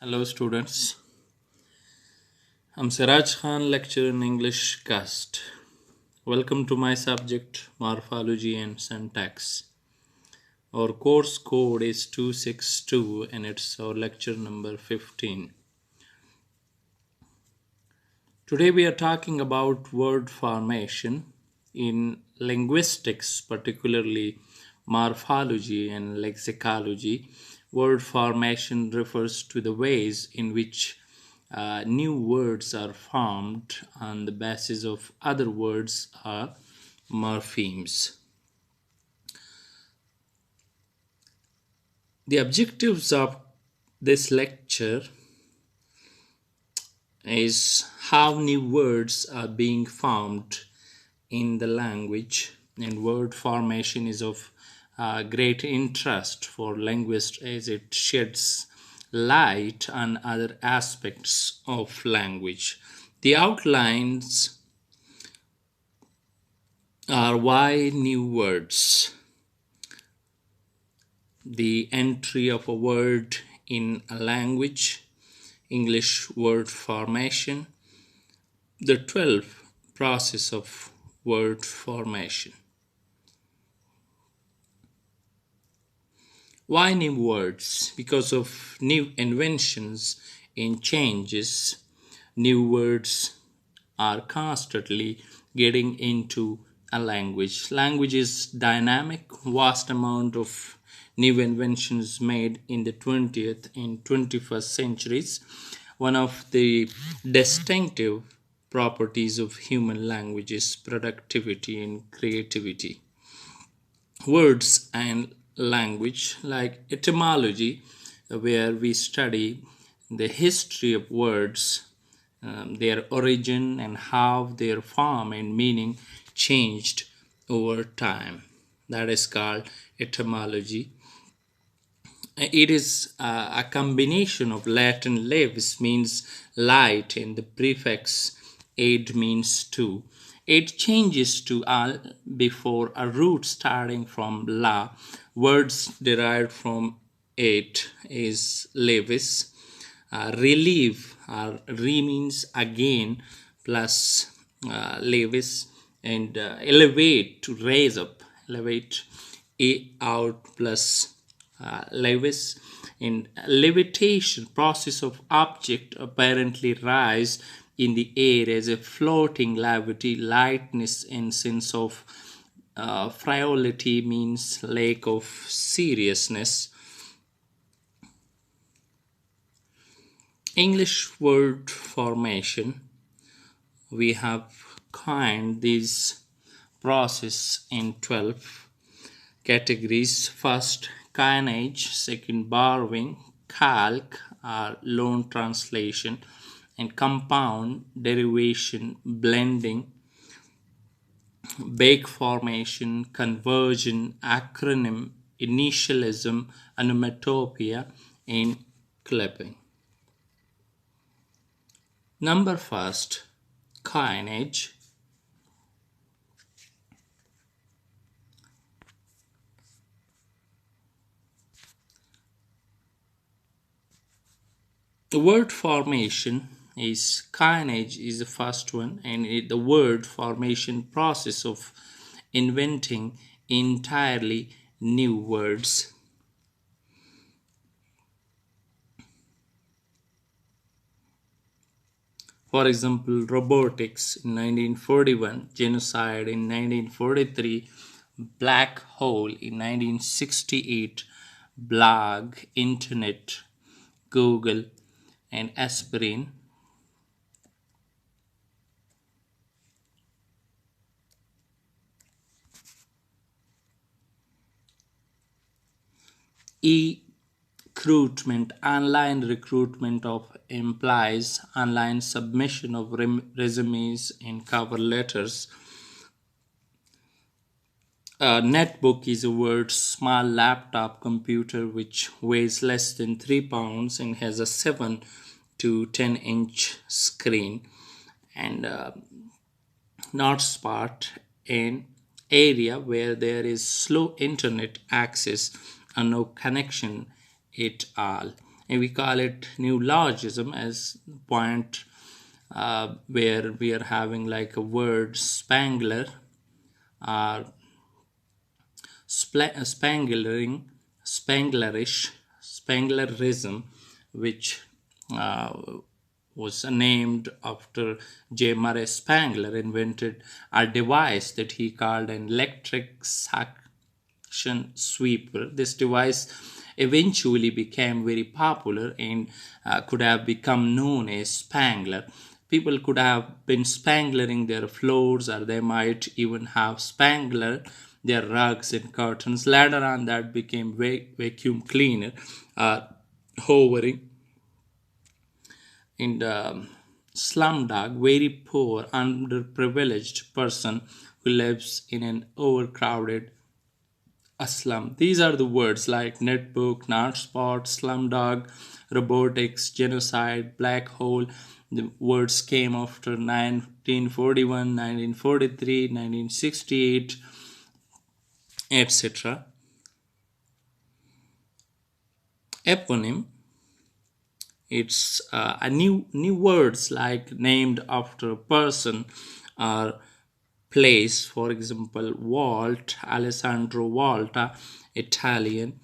Hello students, I'm Siraj Khan, lecturer in English cast. Welcome to my subject Morphology and Syntax. Our course code is 262 and it's our lecture number 15. Today we are talking about word formation in linguistics, particularly morphology and lexicology. Word formation refers to the ways in which new words are formed on the basis of other words or morphemes. The objectives of this lecture is how new words are being formed in the language, and word formation is of great interest for linguists as it sheds light on other aspects of language. The outlines are why new words, the entry of a word in a language, English word formation, the 12th process of word formation. Why new words? Because of new inventions and changes, new words are constantly getting into a language. Language is dynamic, vast amount of new inventions made in the 20th and 21st centuries. One of the distinctive properties of human language is productivity and creativity. Words and language, like etymology, where we study the history of words, their origin, and how their form and meaning changed over time. That is called etymology. It is a combination of Latin levis means light and the prefix ed means to. It changes to al before a root starting from la. Words derived from it is levis. Relieve re means again plus levis, and elevate to raise up, elevate a out plus levis. In levitation, process of object apparently rise in the air as a floating levity, lightness and sense of frivolity means lack of seriousness. English word formation, we have coined this process in 12 categories. First, coinage. Second, borrowing. Calque or loan translation. And compound, derivation, blending. Backformation, conversion, acronym, initialism, onomatopoeia, and clipping. Number first, coinage. The word formation is coinage is the first one, and the word formation process of inventing entirely new words. For example, robotics in 1941, genocide in 1943, black hole in 1968, blog, internet, Google, and aspirin. Recruitment, online recruitment of implies online submission of resumes and cover letters. A netbook is a word small laptop computer which weighs less than 3 pounds and has a 7 to 10 inch screen. And not spot, an area where there is slow internet access and no connection at all. and we call it neologism as point where we are having like a word spangler or spanglering, spanglerish, spanglerism, which uh, was named after J. Murray Spangler, invented a device that he called an electric suction sweeper. This device eventually became very popular and could have become known as Spangler. People could have been spanglering their floors, or they might even have spangler their rugs and curtains. Later on, that became vacuum cleaner, hovering in the slumdog, very poor, underprivileged person who lives in an overcrowded slum. These are the words like netbook, notspot, slumdog, robotics, genocide, black hole. The words came after 1941, 1943, 1968, etc. Eponym, it's a new words like named after a person or place. For example, Walt, Alessandro Volta, Italian.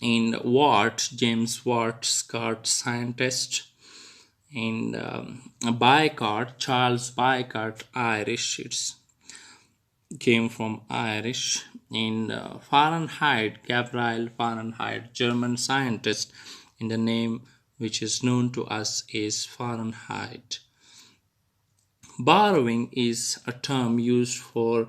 In Watt, James Watt, Scott, scientist. In Bicart, Charles Bicart, Irish. It's came from Irish. In Fahrenheit, Gabriel Fahrenheit, German scientist, in the name which is known to us is Fahrenheit. Borrowing is a term used for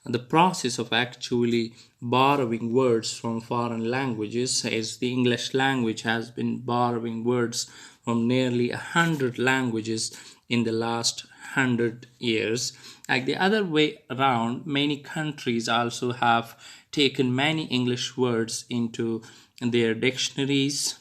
the process of actually borrowing words from foreign languages, as the English language has been borrowing words from nearly 100 languages in the last 100 years. Like the other way around, many countries also have taken many English words into their dictionaries,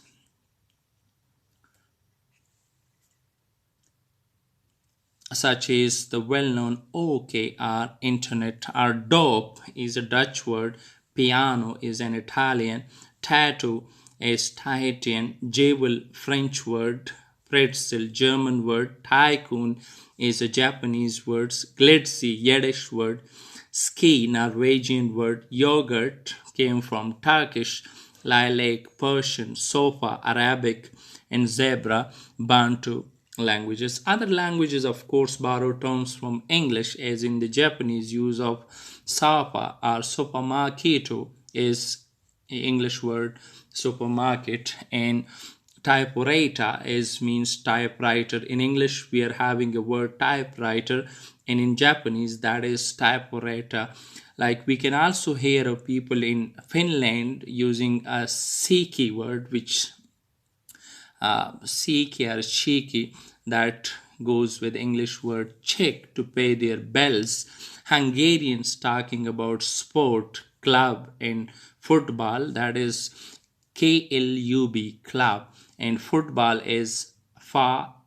such as the well-known OKR, internet, or dope is a Dutch word, piano is an Italian, tattoo is Tahitian, jewel French word, pretzel German word, tycoon is a Japanese word, glitzy Yiddish word, ski Norwegian word, yogurt came from Turkish, lilac Persian, sofa Arabic, and zebra Bantu languages. Other languages, of course, borrow terms from English, as in the Japanese use of sofa or supermarketo is English word supermarket, and typewriter is means typewriter. In English, we are having a word typewriter, and in Japanese, that is typewriter. Like we can also hear of people in Finland using a siki word, which Sikh or cheeky, that goes with English word check to pay their bills. Hungarians talking about sport, club, and football, that is KLUB, club, and football is FOTBAL.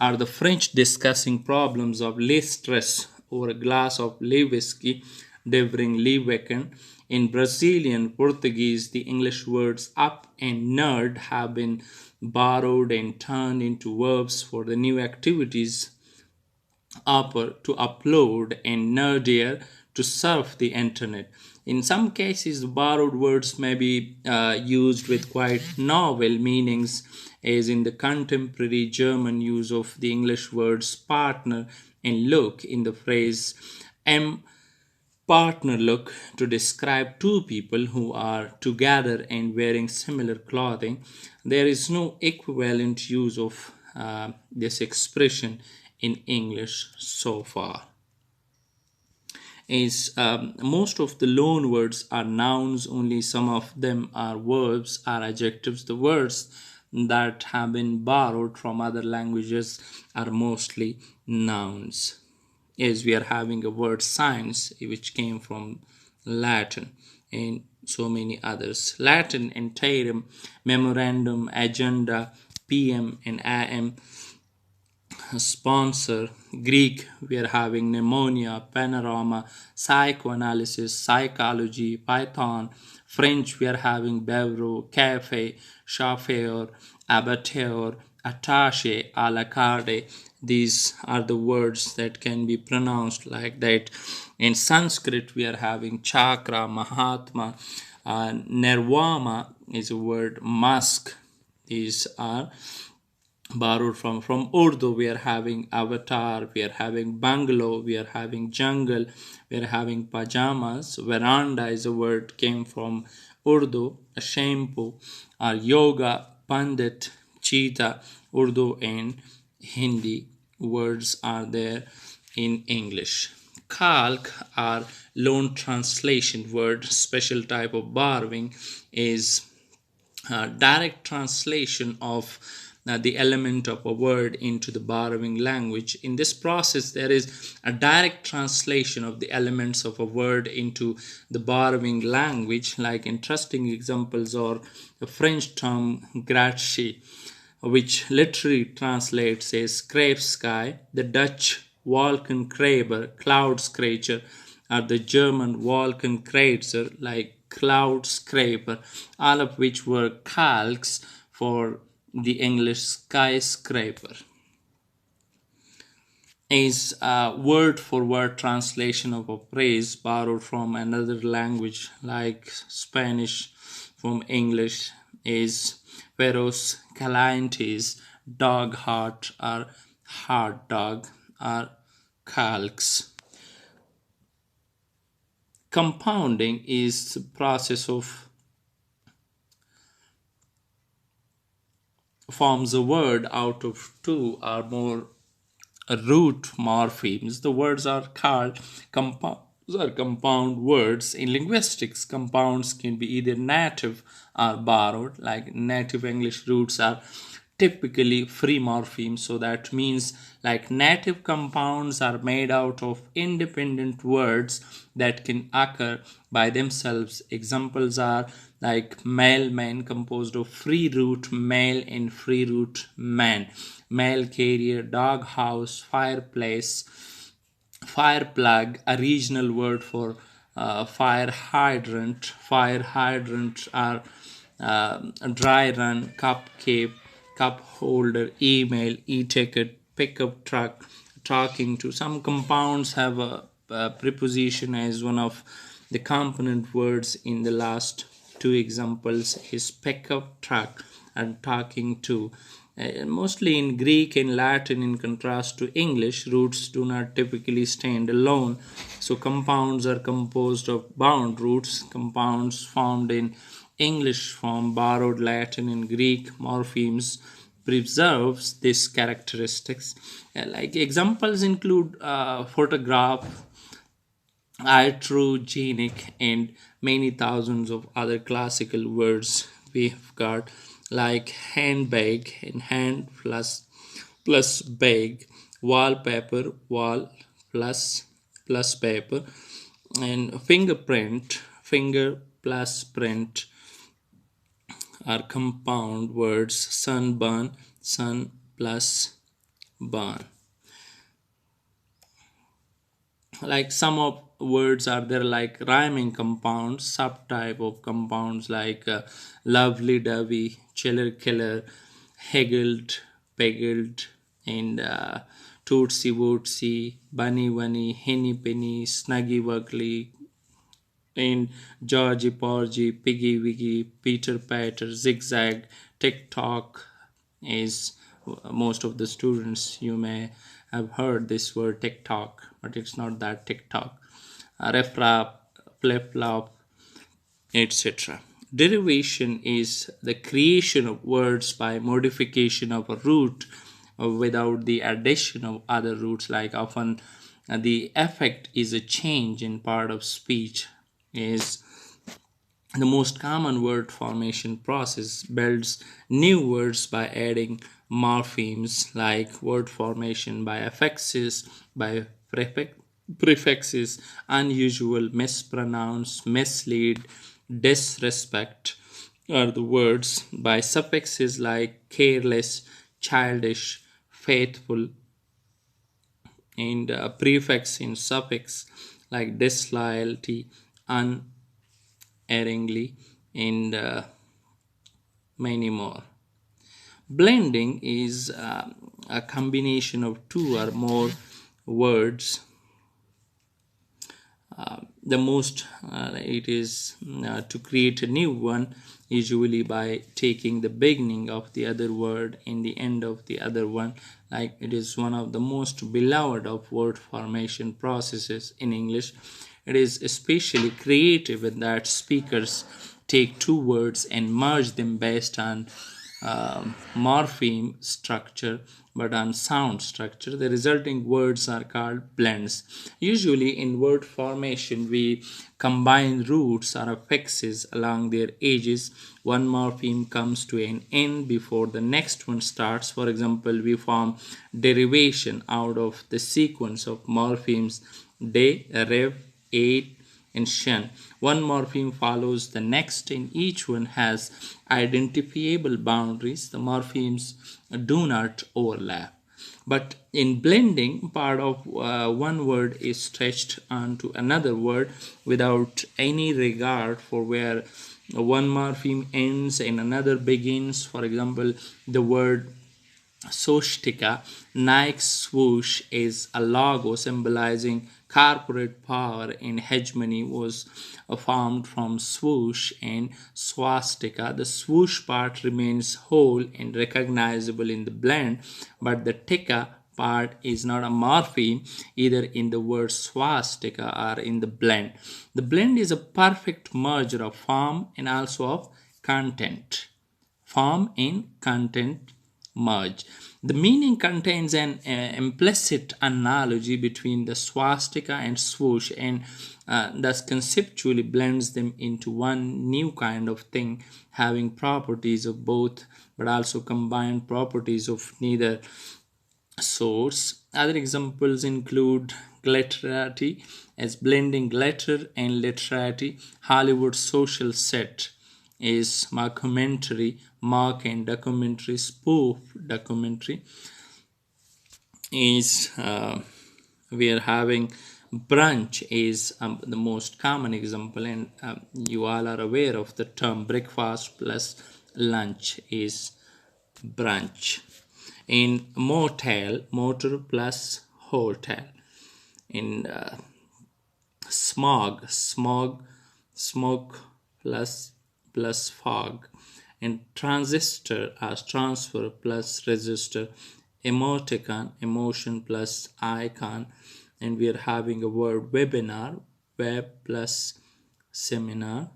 Are the French discussing problems of less stress over a glass of Le whiskey during Le weekend? In Brazilian Portuguese, the English words up and nerd have been borrowed and turned into verbs for the new activities: upper to upload and nerdier to surf the internet. In some cases, borrowed words may be used with quite novel meanings, as in the contemporary German use of the English words partner and look in the phrase "am partner look" to describe two people who are together and wearing similar clothing. There is no equivalent use of this expression in English so far. Is most of the loan words are nouns, only some of them are verbs or adjectives. The words that have been borrowed from other languages are mostly nouns, as we are having a word science which came from Latin, and so many others. Latin and term, memorandum, agenda, PM and AM, sponsor. Greek, we are having pneumonia, panorama, psychoanalysis, psychology, Python, French, we are having bureau, cafe, chauffeur, abattoir, attaché, à la carte. These are the words that can be pronounced like that. In Sanskrit, we are having chakra, mahatma, nirvana is a word, musk. These are borrowed from Urdu. We are having avatar, we are having bungalow, we are having jungle, we are having pajamas. Veranda is a word came from Urdu. A shampoo, yoga, pandit, cheetah. Urdu and Hindi words are there in English. Calque or loan translation word, special type of borrowing, is direct translation of the element of a word into the borrowing language. In this process, there is a direct translation of the elements of a word into the borrowing language. Like interesting examples are the French term gratte, which literally translates as scrape sky, the Dutch Wolkenkratzer, cloud scratcher, or the German Wolkenkratzer, like cloud scraper, all of which were calques for the English skyscraper. Is a word for word translation of a phrase borrowed from another language like Spanish from English, is perros calientes, dog heart or hard dog, or calques. Compounding is the process of forms a word out of two or more root morphemes. The words are called compounds or compound words. In linguistics, compounds can be either native or borrowed. Like native English roots are typically free morphemes, so that means like native compounds are made out of independent words that can occur by themselves. Examples are like mailman, composed of free root mail and free root man, mail carrier, dog house, fireplace, fire plug, a regional word for fire hydrant. Fire hydrant are dry run, cupcake, cup holder, email, e-ticket, pickup truck, talking to. Some compounds have a preposition as one of the component words. In the last two examples is pickup truck and talking to. Mostly in Greek and Latin, in contrast to English, roots do not typically stand alone. So compounds are composed of bound roots. Compounds formed in English from borrowed Latin and Greek morphemes preserves these characteristics. Like examples include photograph, iatrogenic, and many thousands of other classical words we have got, like handbag and hand plus bag, wallpaper, wall plus paper, and fingerprint, finger plus print, are compound words. Sunburn, sun plus burn. Like some of words are there like rhyming compounds, subtype of compounds like lovely dovey, chiller killer, heggled, peggled, and tootsy wootsy, bunny bunny, henny penny, snuggy wuggly, and Georgie Porgy, Piggy Wiggy, Peter Patter, Zigzag, TikTok is most of the students you may have heard this word TikTok, but it's not that TikTok. Ref rap, flip flop, etc. Derivation is the creation of words by modification of a root without the addition of other roots. Like often the effect is a change in part of speech. Is the most common word formation process builds new words by adding morphemes, like word formation by affixes, by prefixes, unusual, mispronounce, mislead, disrespect are the words, by suffixes like careless, childish, faithful, and a prefix in suffix like disloyalty, erringly, and many more. Blending is a combination of two or more words. The most it is to create a new one, usually by taking the beginning of the other word and the end of the other one. Like, it is one of the most beloved of word formation processes in English. It is especially creative in that speakers take two words and merge them based on morpheme structure but on sound structure. The resulting words are called blends. Usually in word formation, we combine roots or affixes along their edges. One morpheme comes to an end before the next one starts. For example, we form derivation out of the sequence of morphemes de, rev, aid, and shen. One morpheme follows the next, and each one has identifiable boundaries. The morphemes do not overlap. But in blending, part of one word is stretched onto another word without any regard for where one morpheme ends and another begins. For example, the word Swastika, Nike's swoosh, is a logo symbolizing corporate power and hegemony, was formed from swoosh and swastika. The swoosh part remains whole and recognizable in the blend, but the tika part is not a morpheme either in the word swastika or in the blend. The blend is a perfect merger of form and also of content. Form and content merge. The meaning contains an implicit analogy between the swastika and swoosh, and thus conceptually blends them into one new kind of thing, having properties of both but also combined properties of neither source. Other examples include glitterati, as blending glitter and literati. Hollywood social set is mockumentary, mock and documentary, spoof documentary is we are having brunch is the most common example, and you all are aware of the term breakfast plus lunch is brunch. In motel, motor plus hotel. In smog, smoke plus fog. And transistor as transfer plus resistor. Emoticon, emotion plus icon. And we are having a word webinar, web plus seminar,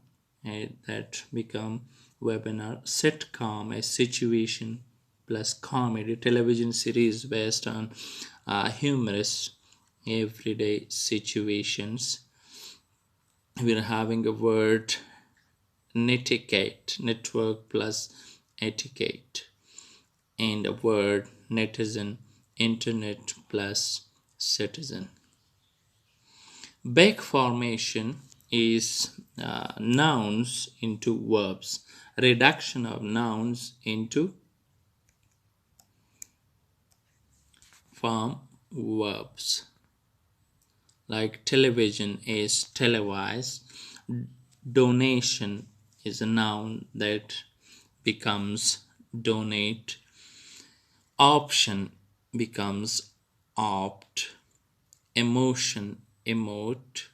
and that become webinar. Sitcom, a situation plus comedy, television series based on humorous everyday situations. We're having a word netiquette, network plus etiquette, and a word netizen, internet plus citizen. Backformation is nouns into verbs, reduction of nouns into form verbs. Like television is televised, donation is a noun that becomes donate, option becomes opt, emotion emote,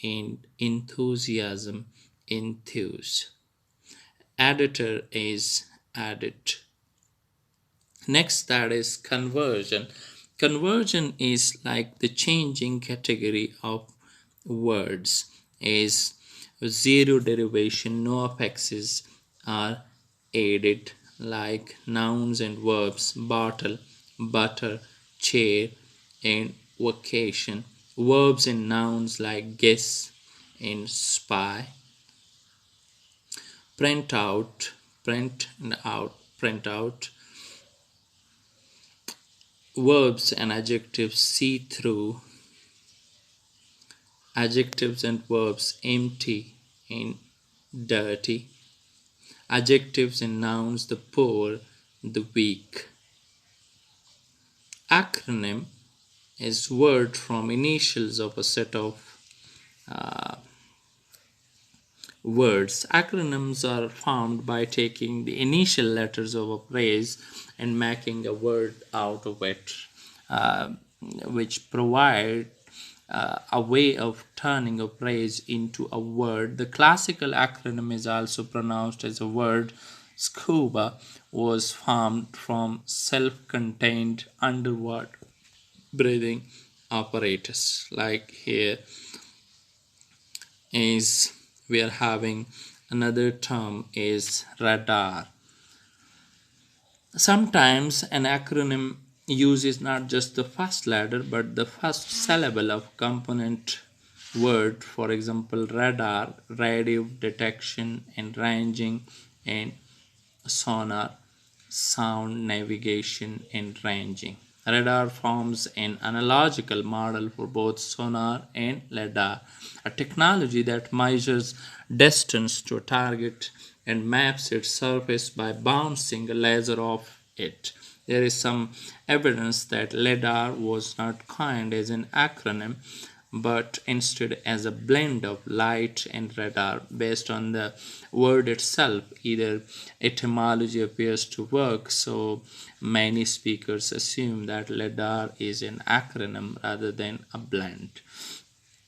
and enthusiasm enthuse. Editor is edit. Next, that is conversion. Conversion is like the changing category of words, is zero derivation, no affixes are added, like nouns and verbs bottle, butter, chair, and vacation. Verbs and nouns like guess and spy. Print out, print out. Verbs and adjectives see through. Adjectives and verbs empty and dirty. Adjectives and nouns the poor, the weak. Acronym is word from initials of a set of words. Acronyms are formed by taking the initial letters of a phrase and making a word out of it, uh, which provide a way of turning a phrase into a word. The classical acronym is also pronounced as a word. Scuba was formed from self-contained underwater breathing apparatus. Like here is we are having another term is radar. Sometimes an acronym uses not just the first letter but the first syllable of component word. For example, radar, radio detection and ranging, and sonar, sound navigation and ranging. Radar forms an analogical model for both sonar and lidar, a technology that measures distance to a target and maps its surface by bouncing a laser off it. There is some evidence that lidar was not coined as an acronym but instead as a blend of light and radar based on the word itself. Either etymology appears to work, so many speakers assume that lidar is an acronym rather than a blend.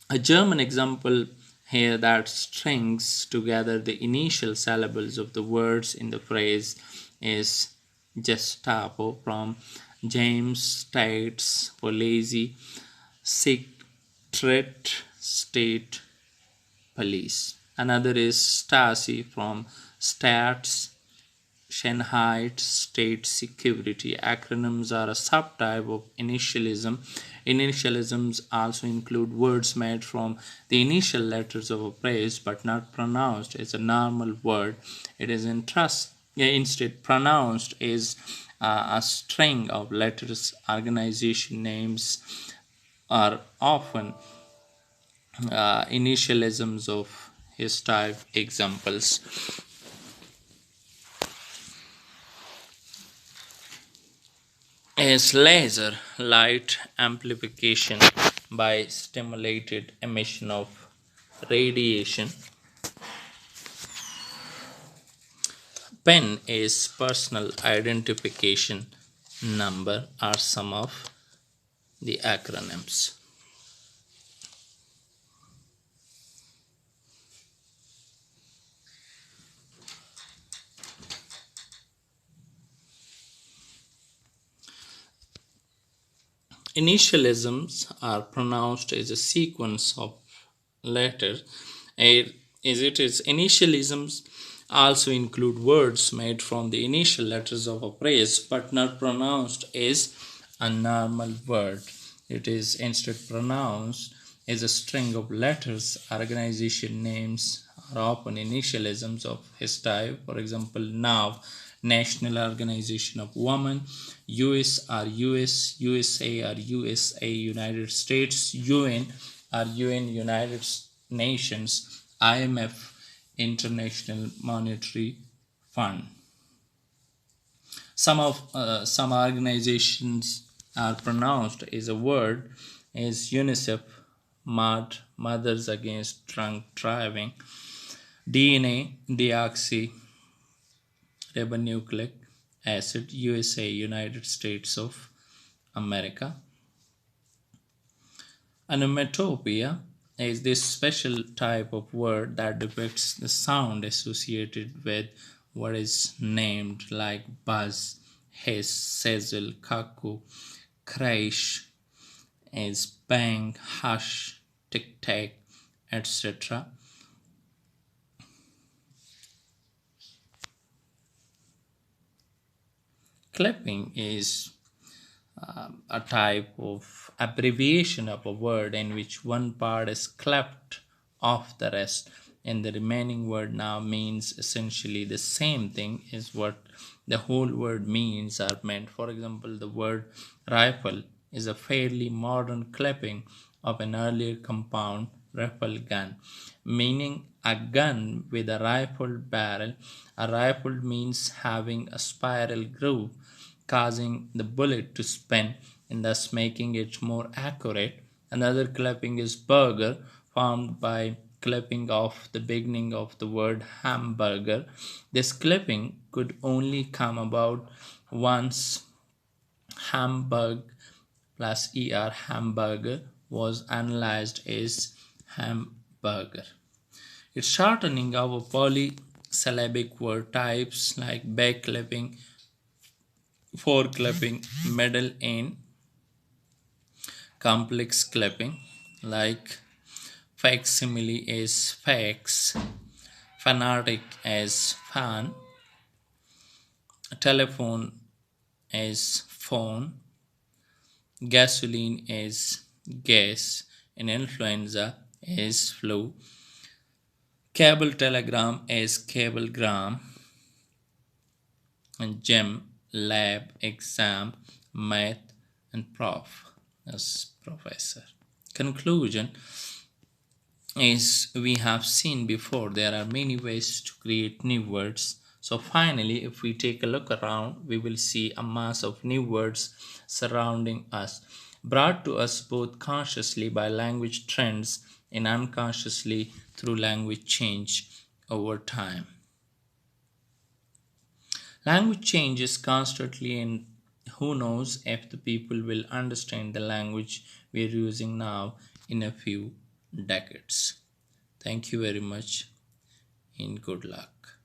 A German example here that strings together the initial syllables of the words in the phrase is Gestapo from James State's Polizei, Secret State Police. Another is Stasi from Stats, Shanghai State Security. Acronyms are a subtype of initialism. Initialisms also include words made from the initial letters of a phrase but not pronounced as a normal word. It is instead pronounced as a string of letters. Organization names are often initialisms of his type examples. Is laser light amplification by stimulated emission of radiation. PIN is personal identification number are some of the acronyms. Initialisms are pronounced as a sequence of letters. Initialisms also include words made from the initial letters of a phrase but not pronounced as a normal word. It is instead pronounced as a string of letters. Organization names are often initialisms of his type. For example, NOW, National Organization of Women, US are US, USA are USA, United States, UN are UN, United Nations, IMF, International Monetary Fund. Some organizations are pronounced as a word, as UNICEF, MAD, Mothers Against Drunk Driving, DNA, deoxyribonucleic acid, USA, United States of America. Onomatopoeia is this special type of word that depicts the sound associated with what is named, like buzz, hiss, sizzle, cuckoo, crash, is bang, hush, tic tac, etc. Clipping is a type of abbreviation of a word in which one part is clipped off the rest and the remaining word now means essentially the same thing as what the whole word means are meant. For example, the word rifle is a fairly modern clipping of an earlier compound, rifle gun, meaning a gun with a rifled barrel. A rifle means having a spiral groove causing the bullet to spin and thus making it more accurate. Another clipping is burger, formed by clipping off the beginning of the word hamburger. This clipping could only come about once Hamburg plus hamburger was analyzed as hamburger. It's shortening our polysyllabic word types like back clipping, fore clipping, middle and complex clipping like facsimile as fax, fanatic as fan, telephone as phone, gasoline as gas, and influenza as flu, cable telegram as cablegram, and gem, lab, exam, math, and prof as professor. Conclusion is we have seen before there are many ways to create new words. So finally, if we take a look around, we will see a mass of new words surrounding us, brought to us both consciously by language trends and unconsciously through language change over time. Language changes constantly, and who knows if the people will understand the language we are using now in a few decades. Thank you very much and good luck.